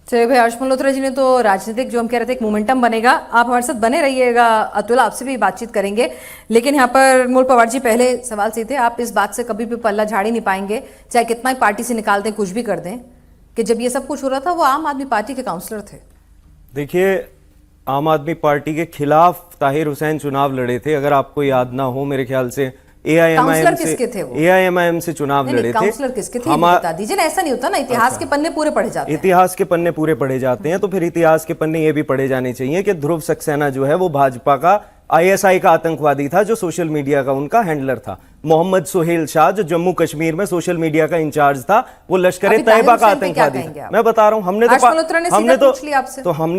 चलिए भाई, हर्ष मल्होत्रा जी ने तो राजनीतिक जो हम कह रहे थे एक मोमेंटम बनेगा, आप हमारे साथ बने रहिएगा। अतुल, आपसे भी बातचीत करेंगे, लेकिन यहाँ पर मूल पवार जी पहले सवाल से थे, आप इस बात से कभी भी पल्ला झाड़ ही नहीं पाएंगे, चाहे कितना ही पार्टी से निकाल दें, कुछ भी कर दें, कि जब ये सब कुछ हो रहा था वो आम आदमी पार्टी के काउंसलर थे। देखिए, आम आदमी पार्टी के खिलाफ ताहिर हुसैन चुनाव लड़े थे, अगर आपको याद ना हो, मेरे ख्याल से AIMIM से चुनाव लड़े थे। काउंसलर किसके थे बता दीजिए ना, ऐसा नहीं होता ना, इतिहास के पन्ने पूरे पढ़े जाते हैं। इतिहास के पन्ने पूरे पढ़े जाते हैं, तो फिर इतिहास के पन्ने ये भी पढ़े जाने चाहिए कि ध्रुव सक्सेना जो है वो भाजपा का ISI का आतंकवादी था, जो सोशल मीडिया का उनका हैंडलर था। मोहम्मद सोहेल शाह जो जम्मू कश्मीर में सोशल मीडिया का इंचार्ज था, वो लश्कर तैयबा का आतंकवादी था। मैं बता रहा हूं, हमने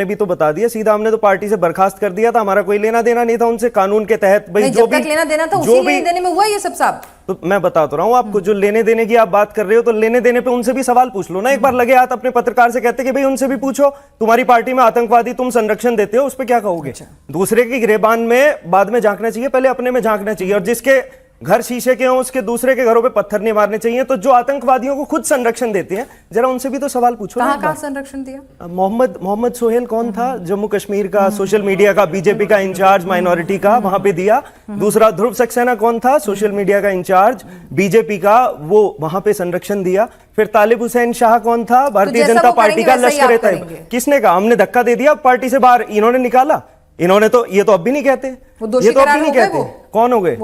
भी तो बता दिया सीधा, हमने तो पार्टी से बर्खास्त कर दिया था, हमारा कोई लेना देना नहीं था उनसे कानून के तहत। भाई जो भी लेना देना था, उसी लेने देने में हुआ ये सब साहब। तो मैं बता तो रहा हूँ आपको, जो लेने देने की आप बात कर रहे हो, तो लेने देने पे उनसे भी सवाल पूछ लो ना। एक बार लगे हाथ अपने पत्रकार से कहते कि भाई उनसे भी पूछो, तुम्हारी पार्टी में आतंकवादी तुम संरक्षण देते हो, उस पर क्या कहोगे? दूसरे की गिरेबान में बाद में झांकना चाहिए, पहले अपने में झांकना चाहिए। और जिसके घर शीशे के हों, उसके दूसरे के घरों पे पत्थर नहीं मारने चाहिए। तो जो आतंकवादियों को खुद संरक्षण देते हैं, जरा उनसे भी तो सवाल पूछो। कहां संरक्षण दिया? मोहम्मद सोहेल कौन था? जम्मू कश्मीर का सोशल मीडिया का बीजेपी का इंचार्ज, माइनॉरिटी का, वहां पे दिया। दूसरा ध्रुव सक्सेना कौन था? सोशल मीडिया का इंचार्ज बीजेपी का, वो वहां पे संरक्षण दिया। फिर तालिब हुसैन शाह कौन था? भारतीय जनता पार्टी का लश्कर तैयबा। किसने कहा? हमने धक्का दे दिया पार्टी से बाहर, इन्होंने निकाला। इन्होंने तो ये तो अब भी नहीं कहते, ये तो अब भी नहीं कहते। कौन हो गए?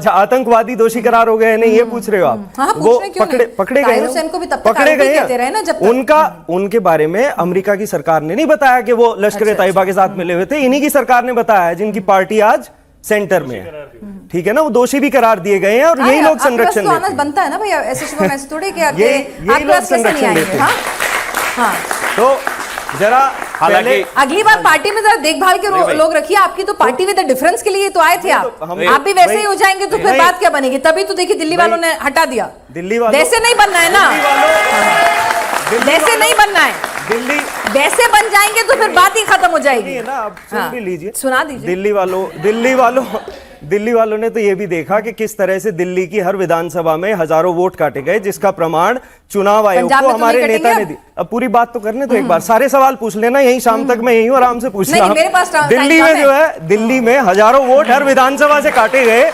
आतंकवादी दोषी करार हो गए? नहीं, ये पूछ रहे हो आप? वो पकड़े गए। उनके बारे में अमेरिका की सरकार ने नहीं बताया कि वो लश्कर तैयबा के साथ मिले हुए थे, इन्हीं की सरकार ने बताया, जिनकी पार्टी आज सेंटर में है। ठीक है ना, वो दोषी भी करार दिए गए हैं, और यही लोग संरक्षण देते हैं। बनता है ना भैया, ऐसे थोड़ी कि यही लोग संरक्षण देते हैं। तो जरा अगली बार पार्टी में जरा देखभाल के लोग रखिए। आपकी तो पार्टी विद डिफरेंस के लिए तो आए थे आप भी वैसे ही हो जाएंगे तो फिर बात क्या बनेगी? तभी तो देखिए दिल्ली वालों ने हटा दिया। दिल्ली वालों वैसे नहीं बनना है ना, वैसे नहीं बनना है। दिल्ली वैसे बन जाएंगे तो फिर बात ही खत्म हो जाएगी ना। आप सुन भी लीजिए, सुना दीजिए। दिल्ली वालों ने तो ये भी देखा कि किस तरह से दिल्ली की हर विधानसभा में हजारों वोट काटे गए, जिसका प्रमाण चुनाव आयोग को हमारे नेता ने दी। अब पूरी बात तो करने दो एक बार, सारे सवाल पूछ लेना, यही शाम तक मैं यही हूँ, आराम से पूछना। दिल्ली में जो है, दिल्ली में हजारों वोट हर विधानसभा से काटे गए,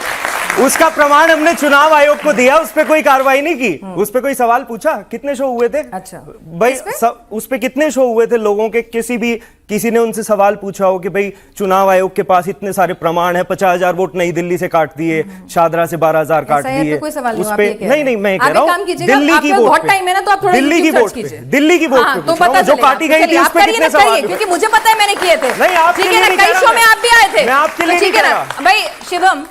उसका प्रमाण हमने चुनाव आयोग को दिया। उस पर कोई कार्रवाई नहीं की, उस पर कोई सवाल पूछा? कितने शो हुए थे? अच्छा भाई, उस पे कितने शो हुए थे लोगों के? किसी ने उनसे सवाल पूछा हो कि भाई चुनाव आयोग के पास इतने सारे प्रमाण है, 50,000 वोट नई दिल्ली से काट दिए, शादरा से 12,000 काट दिए। उस पे नहीं, मैं कह रहा हूँ दिल्ली की वोट, दिल्ली की वोट, दिल्ली की वोट जो काटी गई थी, उस पे कितने सवाल? क्योंकि मुझे पता है मैंने किए थे। नहीं, आपके लिए कई शो में आप भी आए थे। मैं आपके लिए ठीक है ना भाई। शिवम,